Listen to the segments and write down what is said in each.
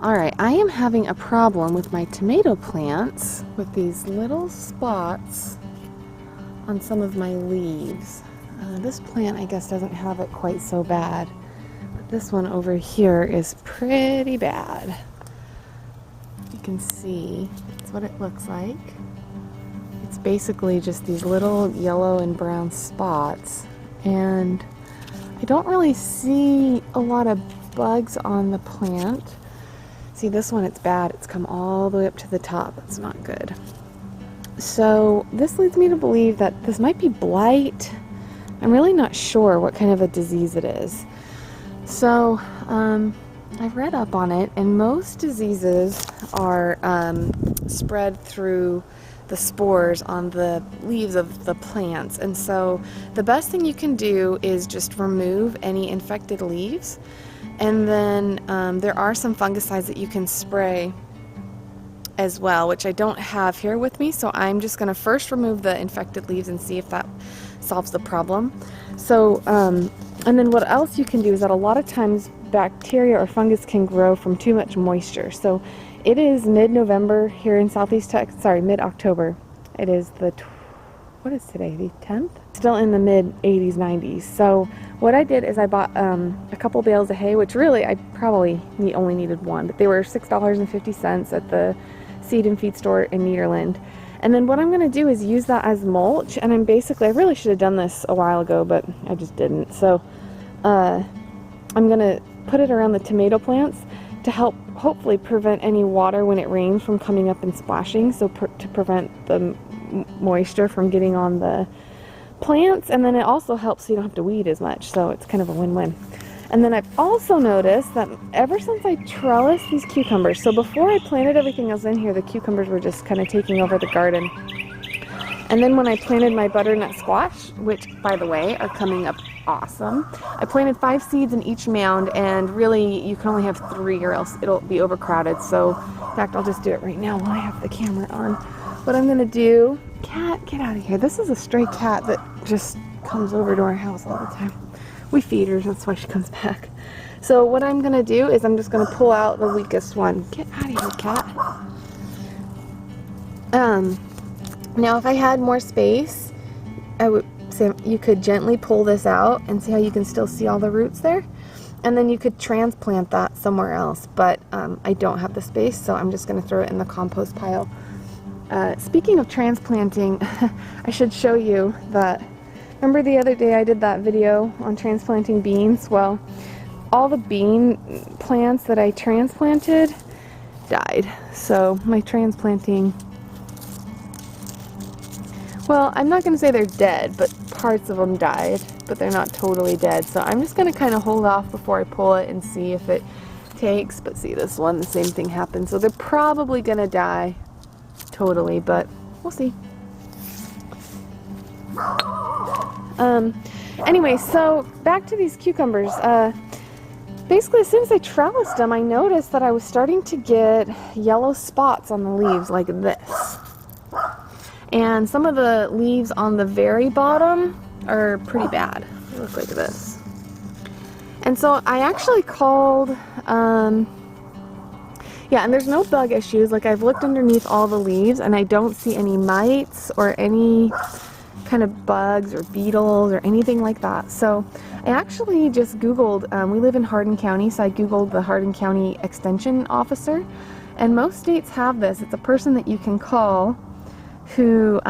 Alright, I am having a problem with my tomato plants with these little spots on some of my leaves. This plant, I guess, doesn't have it quite so bad. But this one over here is pretty bad. You can see, that's what it looks like. It's basically just these little yellow and brown spots. And I don't really see a lot of bugs on the plant. See, this one, it's bad. It's come all the way up to the top. That's not good. So this leads me to believe that this might be blight. I'm really not sure what kind of a disease it is. So I've read up on it, and most diseases are spread through the spores on the leaves of the plants. And so the best thing you can do is just remove any infected leaves. And then there are some fungicides that you can spray as well, which I don't have here with me, so I'm just going to first remove the infected leaves and see if that solves the problem. So, and then what else you can do is that a lot of times bacteria or fungus can grow from too much moisture. So it is mid-November here in Southeast Texas, sorry, mid-October. It is what is today, the 10th? Still in the mid-80s, 90s. So what I did is I bought a couple bales of hay, which really I probably only needed one, but they were $6.50 at the seed and feed store in Nederland. And then what I'm going to do is use that as mulch, and I really should have done this a while ago, but I just didn't. So I'm going to put it around the tomato plants to help hopefully prevent any water when it rains from coming up and splashing, so to prevent the moisture from getting on the plants, and then it also helps so you don't have to weed as much, so it's kind of a win-win. And then I've also noticed that ever since I trellised these cucumbers, so before I planted everything else in here, the cucumbers were just kind of taking over the garden. And then when I planted my butternut squash, which by the way are coming up awesome, I planted 5 seeds in each mound, and really you can only have 3 or else it'll be overcrowded. So in fact, I'll just do it right now while I have the camera on. What I'm gonna do, cat, get out of here. This is a stray cat that just comes over to our house all the time. We feed her, that's why she comes back. So what I'm gonna do is I'm just gonna pull out the weakest one. Get out of here, cat. Now if I had more space, I would say you could gently pull this out and see how you can still see all the roots there. And then you could transplant that somewhere else, but I don't have the space, so I'm just gonna throw it in the compost pile. Speaking of transplanting, I should show you that. Remember the other day I did that video on transplanting beans? Well, all the bean plants that I transplanted died. So my transplanting, well, I'm not going to say they're dead, but parts of them died, but they're not totally dead. So I'm just going to kind of hold off before I pull it and see if it takes. But see, this one, the same thing happened. So they're probably going to die totally, but we'll see. Anyway, so back to these cucumbers. Basically, as soon as I trellised them, I noticed that I was starting to get yellow spots on the leaves like this. And some of the leaves on the very bottom are pretty bad. They look like this. And so I actually called, yeah, and there's no bug issues. Like, I've looked underneath all the leaves and I don't see any mites or any kind of bugs or beetles or anything like that. So I actually just Googled, we live in Hardin County, so I Googled the Hardin County Extension Officer, and most states have this. It's a person that you can call who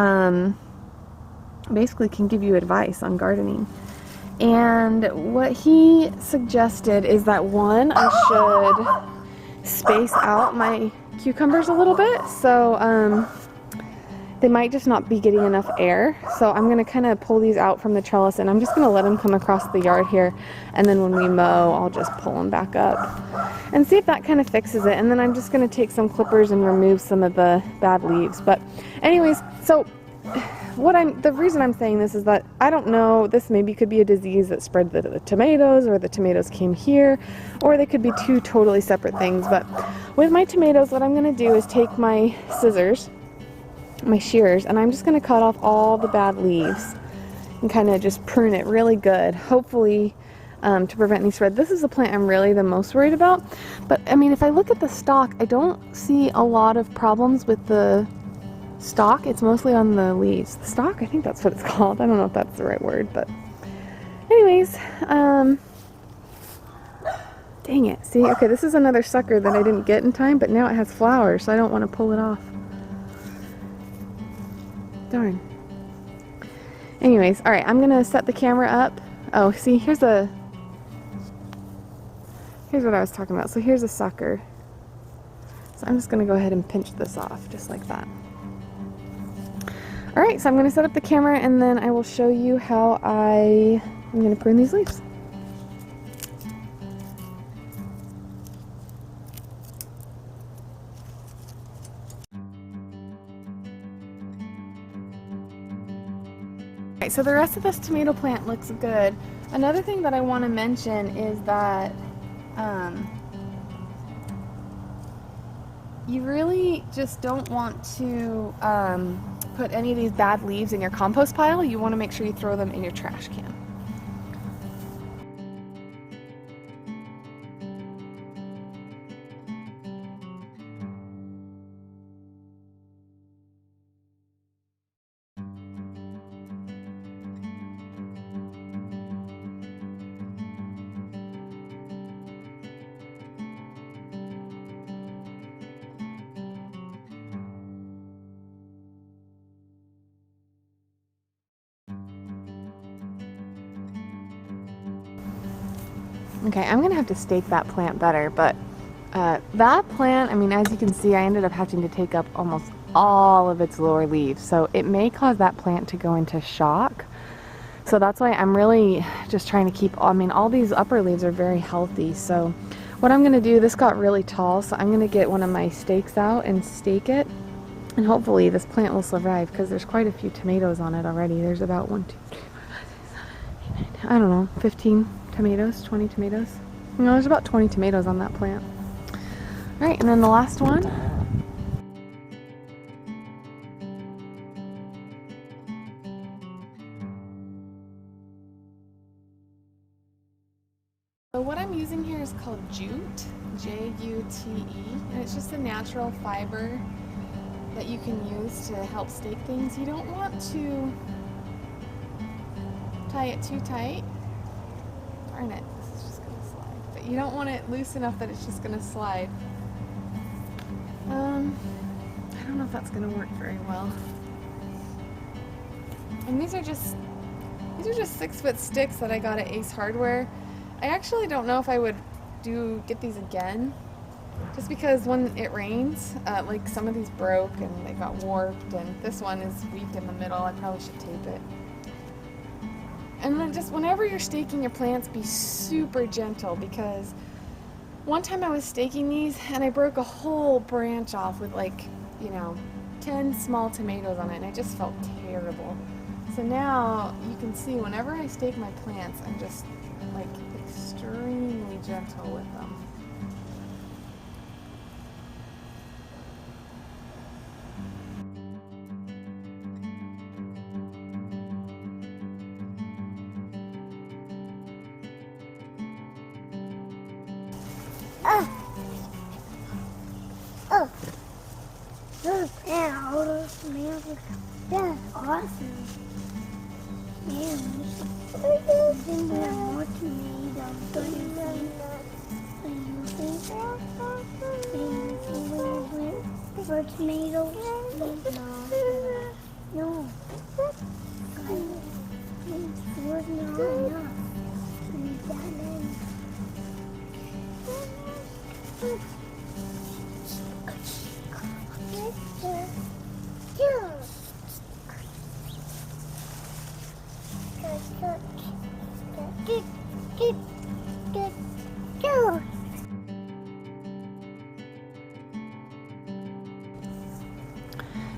basically can give you advice on gardening. And what he suggested is that, one, I should space out my cucumbers a little bit, so they might just not be getting enough air. So I'm going to kind of pull these out from the trellis, and I'm just going to let them come across the yard here, and then when we mow, I'll just pull them back up and see if that kind of fixes it. And then I'm just going to take some clippers and remove some of the bad leaves. But anyways, so the reason I'm saying this is that I don't know, this maybe could be a disease that spread to the tomatoes, or the tomatoes came here, or they could be two totally separate things. But with my tomatoes, what I'm going to do is take my scissors, my shears, and I'm just going to cut off all the bad leaves and kind of just prune it really good. Hopefully to prevent any spread. This is the plant I'm really the most worried about. But I mean, if I look at the stalk, I don't see a lot of problems with the stalk. It's mostly on the leaves. The stalk, I think that's what it's called. I don't know if that's the right word, but anyways, dang it. See, okay, this is another sucker that I didn't get in time, but now it has flowers, so I don't want to pull it off. Darn. Anyways, alright, I'm going to set the camera up. Oh, see, here's what I was talking about. So here's a sucker. So I'm just going to go ahead and pinch this off, just like that. Alright, so I'm going to set up the camera and then I will show you how I'm going to prune these leaves. So the rest of this tomato plant looks good. Another thing that I want to mention is that you really just don't want to put any of these bad leaves in your compost pile. You want to make sure you throw them in your trash can. Okay, I'm gonna have to stake that plant better, but that plant, I mean, as you can see, I ended up having to take up almost all of its lower leaves, so it may cause that plant to go into shock. So that's why I'm really just trying to keep, I mean, all these upper leaves are very healthy. So what I'm gonna do, this got really tall, so I'm gonna get one of my stakes out and stake it, and hopefully this plant will survive, because there's quite a few tomatoes on it already. There's about 1, 2, 3, 4, 5, 6, 7, 8, 9, I don't know, 15 tomatoes, 20 tomatoes. You know, there's about 20 tomatoes on that plant. Alright, and then the last one. So what I'm using here is called jute, J-U-T-E, and it's just a natural fiber that you can use to help stake things. You don't want to tie it too tight. Darn it, this is just going to slide. But you don't want it loose enough that it's just going to slide. I don't know if that's going to work very well. And these are just 6-foot sticks that I got at Ace Hardware. I actually don't know if I would get these again, just because when it rains, like some of these broke and they got warped, and this one is weak in the middle. I probably should tape it. And then just whenever you're staking your plants, be super gentle, because one time I was staking these and I broke a whole branch off with, like, you know, 10 small tomatoes on it, and I just felt terrible. So now you can see whenever I stake my plants, I'm just like extremely gentle with them. Yeah, all those tomatoes. That's awesome. Man, isn't there more tomatoes? Don't you think? For tomatoes? No. There's not enough.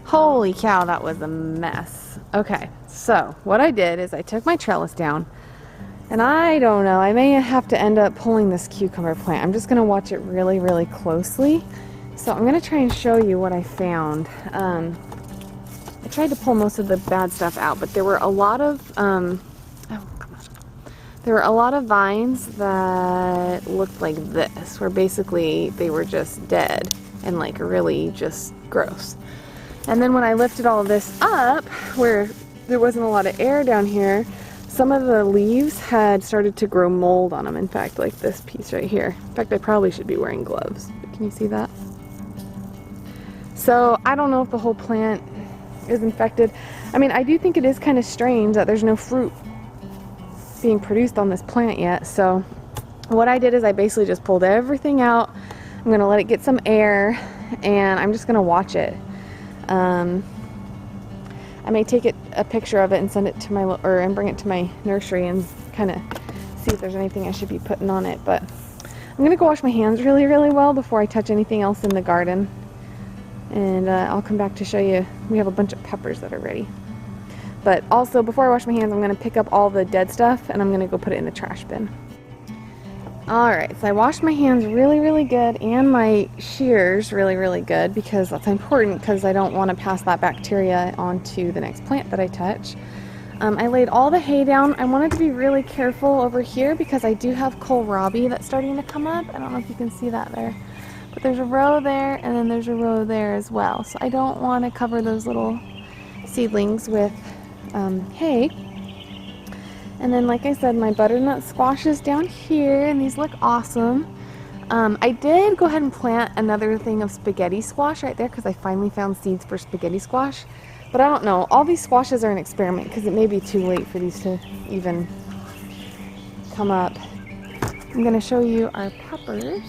Holy cow, that was a mess. Okay, so what I did is I took my trellis down, and I don't know, I may have to end up pulling this cucumber plant. I'm just going to watch it really, really closely. So I'm going to try and show you what I found. I tried to pull most of the bad stuff out, but there were a lot of, there were a lot of vines that looked like this, where basically they were just dead and like really just gross. And then when I lifted all of this up, where there wasn't a lot of air down here, some of the leaves had started to grow mold on them. In fact, like this piece right here. In fact, I probably should be wearing gloves. Can you see that? So I don't know if the whole plant is infected. I mean, I do think it is kind of strange that there's no fruit being produced on this plant yet. So what I did is I basically just pulled everything out. I'm going to let it get some air, and I'm just going to watch it. I may take a picture of it and send it to and bring it to my nursery and kind of see if there's anything I should be putting on it. But I'm going to go wash my hands really, really well before I touch anything else in the garden. And I'll come back to show you. We have a bunch of peppers that are ready. But also, before I wash my hands, I'm going to pick up all the dead stuff and I'm going to go put it in the trash bin. Alright, so I washed my hands really, really good, and my shears really, really good, because that's important, because I don't want to pass that bacteria onto the next plant that I touch. I laid all the hay down. I wanted to be really careful over here because I do have kohlrabi that's starting to come up. I don't know if you can see that there. But there's a row there, and then there's a row there as well. So I don't want to cover those little seedlings with hay. And then, like I said, my butternut squash is down here, and these look awesome. I did go ahead and plant another thing of spaghetti squash right there because I finally found seeds for spaghetti squash. But I don't know. All these squashes are an experiment because it may be too late for these to even come up. I'm going to show you our peppers.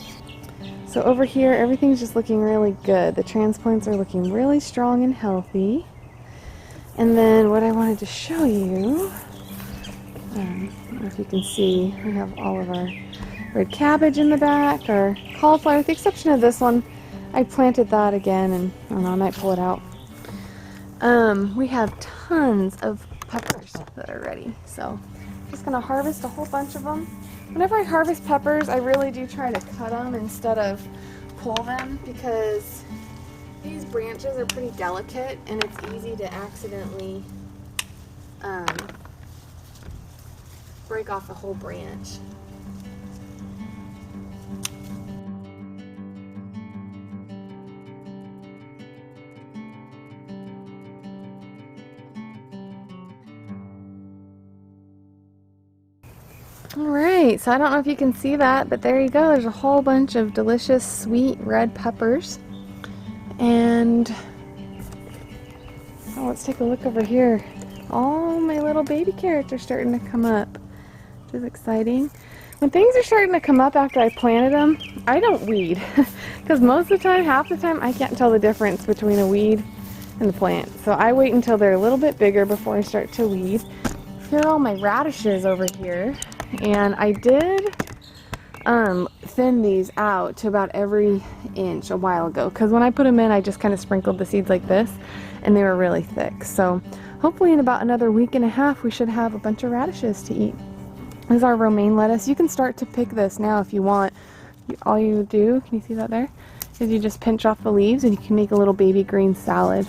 So over here, everything's just looking really good. The transplants are looking really strong and healthy. And then what I wanted to show you, I don't know if you can see, we have all of our red cabbage in the back, our cauliflower, with the exception of this one. I planted that again, and I don't know, I might pull it out. We have tons of peppers that are ready, so I'm just going to harvest a whole bunch of them. Whenever I harvest peppers, I really do try to cut them instead of pull them, because these branches are pretty delicate and it's easy to accidentally break off the whole branch. Alright, so I don't know if you can see that, but there you go. There's a whole bunch of delicious sweet red peppers. And oh, let's take a look over here. All my little baby carrots are starting to come up, which is exciting. When things are starting to come up after I planted them, I don't weed. Because most of the time, half the time, I can't tell the difference between a weed and the plant. So I wait until they're a little bit bigger before I start to weed. Here are all my radishes over here. And I did thin these out to about every inch a while ago, because when I put them in, I just kind of sprinkled the seeds like this, and they were really thick. So hopefully in about another week and a half, we should have a bunch of radishes to eat. This is our romaine lettuce. You can start to pick this now if you want. All you do, can you see that there, is you just pinch off the leaves and you can make a little baby green salad.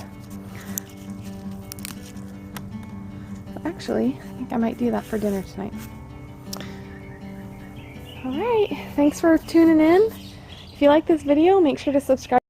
Actually, I think I might do that for dinner tonight. Alright, thanks for tuning in. If you like this video, make sure to subscribe.